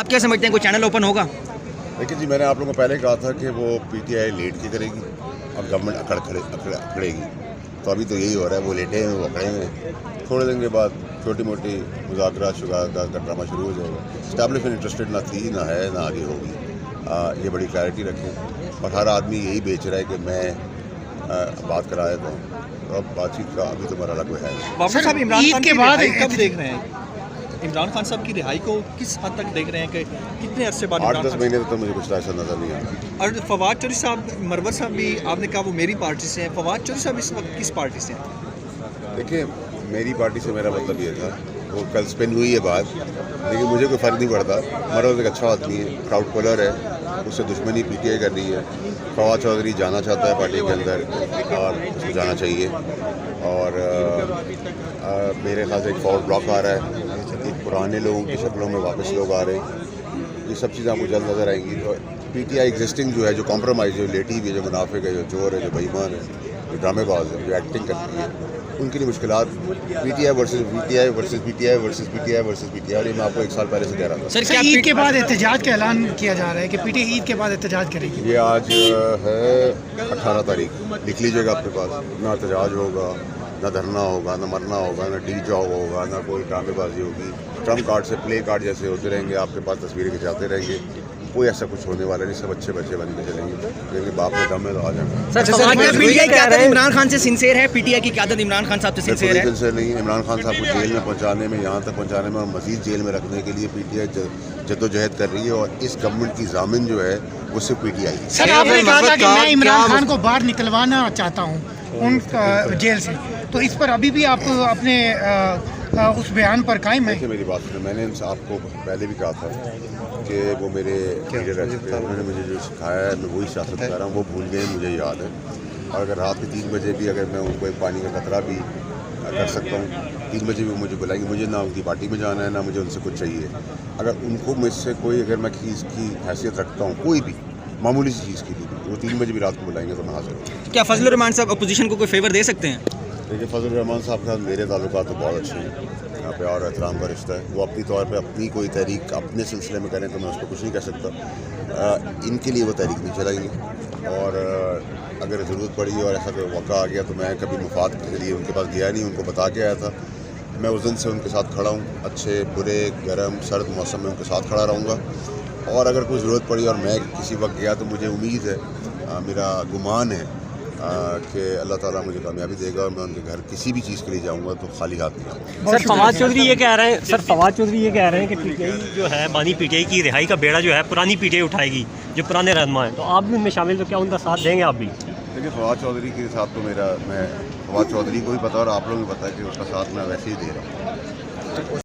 आप क्या समझते हैं, कोई चैनल ओपन होगा? देखिए जी, मैंने आप लोगों को पहले कहा था कि वो पीटीआई लेट की करेगी और गवर्नमेंट अकड़ेगी। तो अभी तो यही हो रहा है, वो लेटे हैं, वो अकड़े हैं। थोड़े दिन के बाद छोटी मोटी मुज़ाकरात शुगारत का ड्रामा शुरू हो जाएगा। इस्टेब्लिशमेंट इंटरेस्टेड ना थी, ना है, ना आगे होगी। ये बड़ी क्लैरिटी रखें। और हर आदमी यही बेच रहा है कि मैं बात करा देता हूँ। तो अब बातचीत का अभी तो मेरा अलग है। बाबू साहब, इमरान खान की रिहाई कब देख रहे हैं? इमरान खान साहब की रिहाई को किस हद तक देख रहे हैं कि कितने अरसे बाद? 8-10 महीने तो मुझे कुछ ऐसा नज़र नहीं आता। और फवाद चौधरी साहब, मरवर साहब भी आपने कहा वो मेरी पार्टी से हैं। फवाद चौधरी साहब इस वक्त किस पार्टी से हैं? देखिए, मेरी पार्टी से मेरा मतलब ये था, वो कल स्पिन हुई है बात, लेकिन मुझे कोई फ़र्क नहीं पड़ता। मरवर एक अच्छा आदमी है, क्राउड पुलर है, उससे दुश्मनी पीटीआई कर रही है। फवाद चौधरी जाना चाहता है पार्टी के अंदर और उसको जाना चाहिए। और मेरे ख्याल से एक फॉरवर्ड ब्लॉक आ रहा है, एक पुराने लोगों की शक्लों में वापस लोग आ रहे हैं। ये सब चीज़ें आपको जल्द नज़र आएंगी। और पीटीआई एग्जिस्टिंग जो है, जो कॉम्प्रोमाइज़, जो लेटी हुई है, जो मुनाफिक है, जो चोर है, जो बेईमान है, जो ड्रामेबाज है, जो एक्टिंग करती है, उनके लिए मुश्किलात PTI versus PTI versus PTI versus PTI versus PTI. और ये मैं आपको 1 साल पहले से कह रहा था। सर, क्या ईद के बाद एहतजाज का ऐलान किया जा रहा है कि पीटीआई ईद के बाद एहतजाज करेगी? ये आज है 18 तारीख, लिख लीजिएगा अपने पास। ना एहतजाज होगा, ना धरना होगा, ना मरना होगा, ना डी जॉब होगा, ना कोई ड्रामेबाजी होगी। ट्रम्प कार्ड से प्ले कार्ड जैसे होते रहेंगे, आपके पास तस्वीरें खिंचाते रहेंगे। कोई ऐसा कुछ होने वाला नहीं, सब अच्छे बच्चे बन के चलेंगे। लेकिन बाप में दम है तो आ जाएंगे। सर, पीटीआई की आदत इमरान खान से सिंसेयर है? पीटीआई की आदत इमरान खान साहब से सिंसेयर है? सिंसेयर नहीं है। इमरान खान साहब को जेल में पहुंचाने में, यहाँ तक पहुंचाने में और मजीद जेल में रखने के लिए पीटीआई जद्दोजेहद कर रही है। और इस गवर्नमेंट की जामिन जो है वो सिर्फ पीटीआई है। सर, आपने कहा था कि मैं इमरान खान को बाहर निकलवाना चाहता हूँ उन जेल से, तो इस पर अभी भी आप अपने उस बयान पर कायम है? देखिए, मेरी बात सुनो, मैंने आपको पहले भी कहा था कि वो मेरे लीडर रह चुके हैं। उन्होंने मुझे जो सिखाया है, मैं वही सियासत कर रहा हूँ। वो भूल गए, मुझे याद है। और अगर रात के 3 बजे भी अगर मैं उनको एक पानी का खतरा भी कर सकता हूँ, 3 बजे भी वो मुझे बुलाएंगे। मुझे ना उनकी पार्टी में जाना है, ना मुझे उनसे कुछ चाहिए। अगर उनको मुझसे कोई, अगर मैं चीज़ की हैसियत रखता हूँ, कोई भी मामूली सी चीज़ की भी, वो 3 बजे भी रात को बुलाएंगे तो मैं हाजिर हूँ। क्या फजलुर रहमान साहब अपोजिशन को कोई फेवर दे सकते हैं? देखिए, फजलुर रहमान साहब के साथ मेरे ताल्लुकात तो बहुत अच्छे हैं, यहाँ पे और एहतराम का रिश्ता है। वो अपनी तौर पे अपनी कोई तहरीक अपने सिलसिले में करें तो मैं उस पर कुछ नहीं कह सकता। इनके लिए वो तहरीक नहीं चलाएंगे। और अगर ज़रूरत पड़ी और ऐसा कोई मौका आ गया तो मैं कभी मुफाद के लिए उनके पास गया नहीं, उनको बता के आया था। मैं उस दिन से उनके साथ खड़ा हूँ, अच्छे बुरे गर्म सर्द मौसम में उनके साथ खड़ा रहूँगा। और अगर कोई ज़रूरत पड़ी और मैं किसी वक्त गया तो मुझे उम्मीद है, मेरा गुमान है कि अल्लाह ताला मुझे कामयाबी देगा और मैं उनके घर किसी भी चीज़ के लिए जाऊंगा तो खाली हाथ नहीं आऊँगा। सर, फवाद चौधरी ये कह रहे हैं कि पीटीआई जो है, बानी पीटीआई की रिहाई का बेड़ा जो है पुरानी पीटीआई उठाएगी, जो पुराने रहनुमा हैं। तो आप भी उनमें शामिल, तो क्या उनका साथ देंगे आप भी? देखिए, फवाद चौधरी के साथ तो मैं फवाद चौधरी को भी पता और आप लोगों को पता है कि उसका साथ मैं वैसे ही दे रहा हूँ।